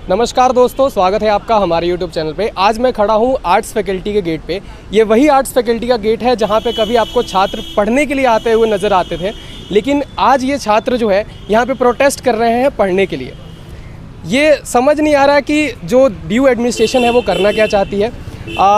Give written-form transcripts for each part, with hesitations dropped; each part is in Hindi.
नमस्कार दोस्तों, स्वागत है आपका हमारे YouTube चैनल पे। आज मैं खड़ा हूँ आर्ट्स फैकल्टी के गेट पे। ये वही आर्ट्स फैकल्टी का गेट है जहाँ पे कभी आपको छात्र पढ़ने के लिए आते हुए नज़र आते थे, लेकिन आज ये छात्र जो है यहाँ पे प्रोटेस्ट कर रहे हैं पढ़ने के लिए। ये समझ नहीं आ रहा कि जो ड्यू एडमिनिस्ट्रेशन है वो करना क्या चाहती है।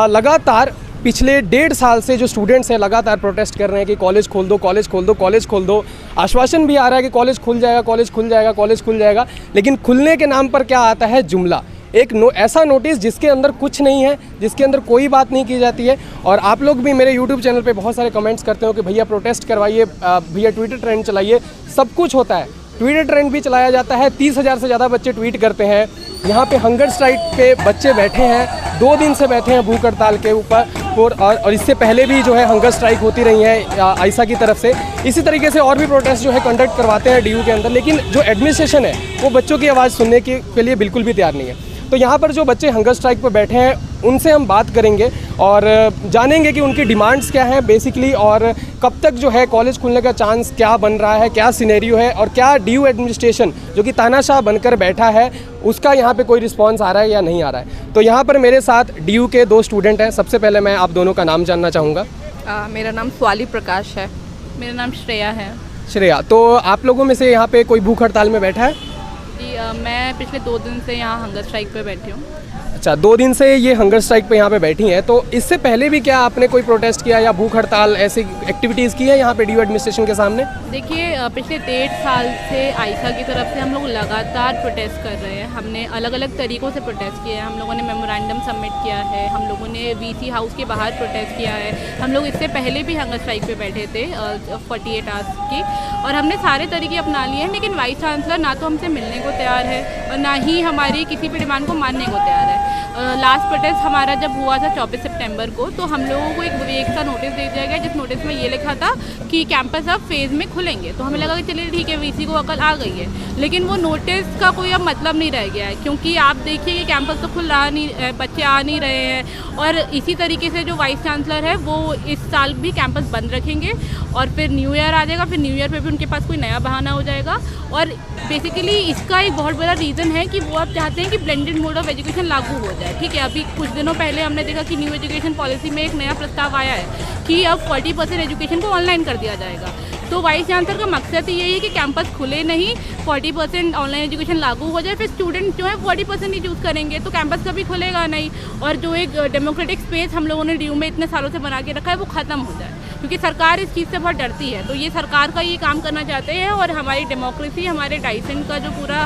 लगातार पिछले 1.5 साल से जो स्टूडेंट्स हैं लगातार प्रोटेस्ट कर रहे हैं कि कॉलेज खोल दो, कॉलेज खोल दो, कॉलेज खोल दो। आश्वासन भी आ रहा है कि कॉलेज खुल जाएगा, कॉलेज खुल जाएगा, कॉलेज खुल जाएगा, लेकिन खुलने के नाम पर क्या आता है? जुमला। एक ऐसा नोटिस जिसके अंदर कुछ नहीं है, जिसके अंदर कोई बात नहीं की जाती है। और आप लोग भी मेरे यूट्यूब चैनल पे बहुत सारे कमेंट्स करते हो कि भैया प्रोटेस्ट करवाइए, भैया ट्विटर ट्रेंड चलाइए। सब कुछ होता है, ट्विटर ट्रेंड भी चलाया जाता है। 30,000 से ज़्यादा बच्चे ट्वीट करते हैं। यहाँ पे हंगर स्ट्राइक पे बच्चे बैठे हैं, 2 दिन से बैठे हैं भूख हड़ताल के ऊपर। और इससे पहले भी जो है हंगर स्ट्राइक होती रही है आइसा की तरफ से। इसी तरीके से और भी प्रोटेस्ट जो है कंडक्ट करवाते हैं डीयू के अंदर, लेकिन जो एडमिनिस्ट्रेशन है वो बच्चों की आवाज़ सुनने के लिए बिल्कुल भी तैयार नहीं है। तो यहाँ पर जो बच्चे हंगर स्ट्राइक पर बैठे हैं उनसे हम बात करेंगे और जानेंगे कि उनकी डिमांड्स क्या हैं बेसिकली, और कब तक जो है कॉलेज खुलने का चांस क्या बन रहा है, क्या सिनेरियो है, और क्या डीयू एडमिनिस्ट्रेशन जो कि तानाशाह बनकर बैठा है उसका यहाँ पे कोई रिस्पांस आ रहा है या नहीं आ रहा है। तो यहाँ पर मेरे साथ डीयू के 2 स्टूडेंट हैं। सबसे पहले मैं आप दोनों का नाम जानना चाहूँगा। मेरा नाम स्वाली प्रकाश है। मेरा नाम श्रेया है। श्रेया, तो आप लोगों में से यहाँ पे कोई भूख हड़ताल में बैठा है? जी, मैं पिछले 2 दिन से यहाँ हंगर स्ट्राइक पे बैठी हूँ। अच्छा, 2 दिन से ये हंगर स्ट्राइक पे यहाँ पे बैठी हैं। तो इससे पहले भी क्या आपने कोई प्रोटेस्ट किया या भूख हड़ताल ऐसी एक्टिविटीज़ की है यहाँ पे डीयू एडमिनिस्ट्रेशन के सामने? देखिए, पिछले 1.5 साल से आइसा की तरफ से हम लोग लगातार प्रोटेस्ट कर रहे हैं। हमने अलग अलग तरीक़ों से प्रोटेस्ट किया है। हम लोगों ने मेमोरेंडम सबमिट किया है, हम लोगों ने वीसी हाउस के बाहर प्रोटेस्ट किया है। हम लोग इससे पहले भी हंगर स्ट्राइक पे बैठे थे 48 आवर्स की, और हमने सारे तरीके अपना लिए हैं। लेकिन वाइस चांसलर ना तो हमसे मिलने को तैयार है और ना ही हमारी किसी भी डिमांड को मानने को तैयार है। लास्ट प्रोटेस्ट हमारा जब हुआ था 24 सितंबर को, तो हम लोगों को एक विवेक सा नोटिस दे दिया गया, जिस नोटिस में ये लिखा था कि कैंपस अब फेज़ में खुलेंगे। तो हमें लगा कि चलिए ठीक है, वीसी को अकल आ गई है, लेकिन वो नोटिस का कोई अब मतलब नहीं रह गया है, क्योंकि आप देखिए कि कैंपस तो खुल रहा नहीं, बच्चे आ नहीं रहे हैं। और इसी तरीके से जो वाइस चांसलर है वो इस साल भी कैंपस बंद रखेंगे, और फिर न्यू ईयर आ जाएगा, फिर न्यू ईयर पे भी उनके पास कोई नया बहाना हो जाएगा। और बेसिकली इसका एक बहुत बड़ा रीज़न है कि वो आप चाहते हैं कि ब्लेंडेड मोड ऑफ एजुकेशन लागू हो जाए। ठीक है, अभी कुछ दिनों पहले हमने देखा कि न्यू एजुकेशन पॉलिसी में एक नया प्रस्ताव आया है कि अब 40% एजुकेशन को ऑनलाइन कर दिया जाएगा। तो वाइस चांसलर का मकसद ही यही है कि कैंपस खुले नहीं, 40% ऑनलाइन एजुकेशन लागू हो जाए, फिर स्टूडेंट जो है 40% ही चूज़ करेंगे, तो कैंपस कभी खुलेगा नहीं। और जो एक डेमोक्रेटिक स्पेस हम लोगों ने डीयू में इतने सालों से बना के रखा है वो ख़त्म हो जाए, क्योंकि सरकार इस चीज़ से बहुत डरती है। तो ये सरकार का ये काम करना चाहते हैं, और हमारी डेमोक्रेसी, हमारे डाइसेंट का जो पूरा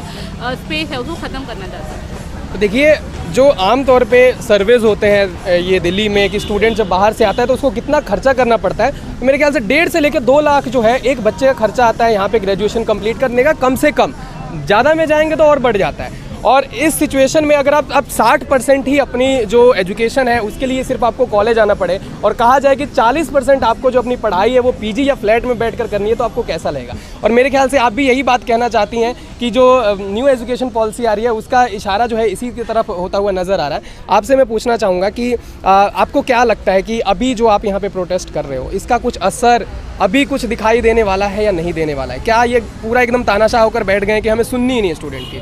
स्पेस है उसको ख़त्म करना चाहते हैं। तो देखिए, जो आम तौर पे सर्वेज होते हैं ये दिल्ली में कि स्टूडेंट जब बाहर से आता है तो उसको कितना खर्चा करना पड़ता है, तो मेरे ख्याल से 1.5 से लेकर 2 लाख जो है एक बच्चे का खर्चा आता है यहाँ पे ग्रेजुएशन कंप्लीट करने का, कम से कम। ज़्यादा में जाएंगे तो और बढ़ जाता है। और इस सिचुएशन में अगर आप 60% ही अपनी जो एजुकेशन है उसके लिए सिर्फ आपको कॉलेज आना पड़े, और कहा जाए कि 40% आपको जो अपनी पढ़ाई है वो पीजी या फ्लैट में बैठकर करनी है, तो आपको कैसा लगेगा? और मेरे ख्याल से आप भी यही बात कहना चाहती हैं कि जो न्यू एजुकेशन पॉलिसी आ रही है उसका इशारा जो है इसी की तरफ होता हुआ नज़र आ रहा है। आपसे मैं पूछना चाहूँगा कि आपको क्या लगता है कि अभी जो आप यहाँ पे प्रोटेस्ट कर रहे हो इसका कुछ असर अभी कुछ दिखाई देने वाला है या नहीं देने वाला है? क्या ये पूरा एकदम तानाशाह होकर बैठ गए कि हमें सुननी ही नहीं है स्टूडेंट की?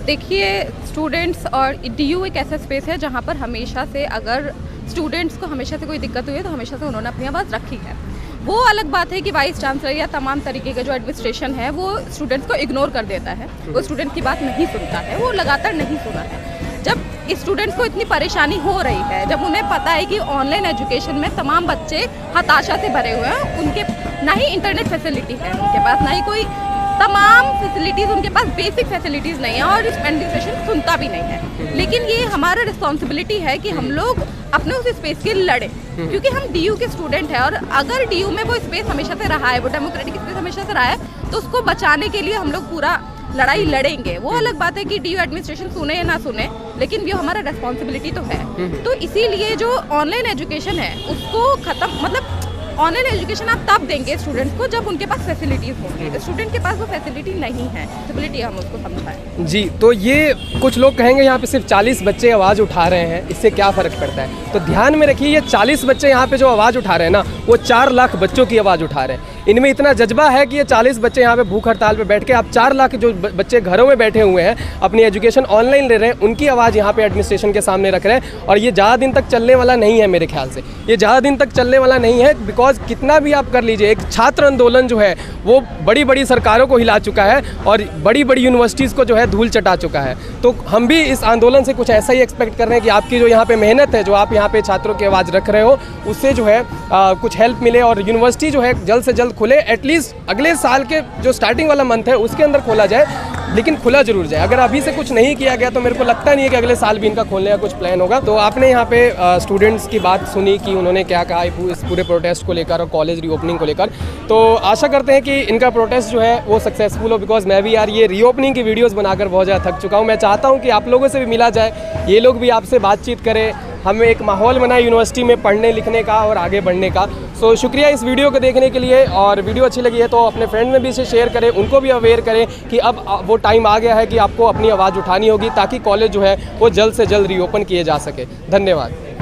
देखिए, स्टूडेंट्स और डीयू एक ऐसा स्पेस है जहाँ पर हमेशा से, अगर स्टूडेंट्स को हमेशा से कोई दिक्कत हुई है तो हमेशा से उन्होंने अपनी आवाज़ रखी है। वो अलग बात है कि वाइस चांसलर या तमाम तरीके का जो एडमिनिस्ट्रेशन है वो स्टूडेंट्स को इग्नोर कर देता है, वो स्टूडेंट्स की बात नहीं सुनता है, वो लगातार नहीं सुना है। जब स्टूडेंट्स को इतनी परेशानी हो रही है, जब उन्हें पता है कि ऑनलाइन एजुकेशन में तमाम बच्चे हताशा से भरे हुए हैं, उनके ना ही इंटरनेट फैसिलिटी है उनके पास, ना ही कोई तमाम फैसिलिटीज़ उनके पास, बेसिक फैसिलिटीज़ नहीं है, और एडमिनिस्ट्रेशन सुनता भी नहीं है। लेकिन ये हमारा रिस्पॉन्सिबिलिटी है कि हम लोग अपने उस स्पेस के लिए लड़े, क्योंकि हम डीयू के स्टूडेंट हैं, और अगर डीयू में वो स्पेस हमेशा से रहा है, वो डेमोक्रेटिक स्पेस हमेशा से रहा है, तो उसको बचाने के लिए हम लोग पूरा लड़ाई लड़ेंगे। वो अलग बात है कि डीयू एडमिनिस्ट्रेशन सुने या ना सुने, लेकिन ये हमारा रिस्पॉन्सिबिलिटी तो है। तो इसीलिए जो ऑनलाइन एजुकेशन है उसको ख़त्म, मतलब ऑनलाइन एजुकेशन आप तब देंगे स्टूडेंट्स को जब उनके पास फैसिलिटीज़ होंगी। स्टूडेंट के पास वो फैसिलिटी नहीं है, फैसिलिटी हम उसको समझाएं। जी, तो ये कुछ लोग कहेंगे यहाँ पे सिर्फ 40 बच्चे आवाज़ उठा रहे हैं, इससे क्या फ़र्क पड़ता है? तो ध्यान में रखिए, ये 40 बच्चे यहाँ पे जो आवाज़ उठा रहे हैं ना, वो 4 लाख बच्चों की आवाज़ उठा रहे हैं। इनमें इतना जज्बा है कि ये 40 बच्चे यहाँ पे भूख हड़ताल पे बैठ के, आप 4 लाख जो बच्चे घरों में बैठे हुए हैं अपनी एजुकेशन ऑनलाइन ले रहे हैं, उनकी आवाज़ यहाँ पे एडमिनिस्ट्रेशन के सामने रख रहे हैं। और ये ज़्यादा दिन तक चलने वाला नहीं है, मेरे ख्याल से ये ज़्यादा दिन तक चलने वाला नहीं है, बिकॉज कितना भी आप कर लीजिए, एक छात्र आंदोलन जो है वो बड़ी बड़ी सरकारों को हिला चुका है और बड़ी बड़ी यूनिवर्सिटीज़ को जो है धूल चटा चुका है। तो हम भी इस आंदोलन से कुछ ऐसा ही एक्सपेक्ट कर रहे हैं कि आपकी जो यहाँ पे मेहनत है, जो आप यहाँ पे छात्रों की आवाज़ रख रहे हो, उससे जो है कुछ हेल्प मिले और यूनिवर्सिटी जो है जल्द से जल्द खुले। एटलीस्ट अगले साल के जो स्टार्टिंग वाला मंथ है उसके अंदर खोला जाए, लेकिन खुला जरूर जाए। अगर अभी से कुछ नहीं किया गया तो मेरे को लगता नहीं है कि अगले साल भी इनका खोलने का कुछ प्लान होगा। तो आपने यहाँ पे स्टूडेंट्स की बात सुनी कि उन्होंने क्या कहा इस पूरे प्रोटेस्ट को लेकर और कॉलेज रीओपनिंग को लेकर। तो आशा करते हैं कि इनका प्रोटेस्ट जो है वो सक्सेसफुल हो, बिकॉज मैं भी यार ये रीओपनिंग की वीडियोस बनाकर बहुत ज़्यादा थक चुका हूँ। मैं चाहता हूँ कि आप लोगों से भी मिला जाए, ये लोग भी आपसे बातचीत करें, हमें एक माहौल बनाए यूनिवर्सिटी में पढ़ने लिखने का और आगे बढ़ने का। सो शुक्रिया इस वीडियो को देखने के लिए, और वीडियो अच्छी लगी है तो अपने फ्रेंड में भी इसे शेयर करें, उनको भी अवेयर करें कि अब वो टाइम आ गया है कि आपको अपनी आवाज़ उठानी होगी ताकि कॉलेज जो है वो जल्द से जल्द रीओपन किए जा सके। धन्यवाद।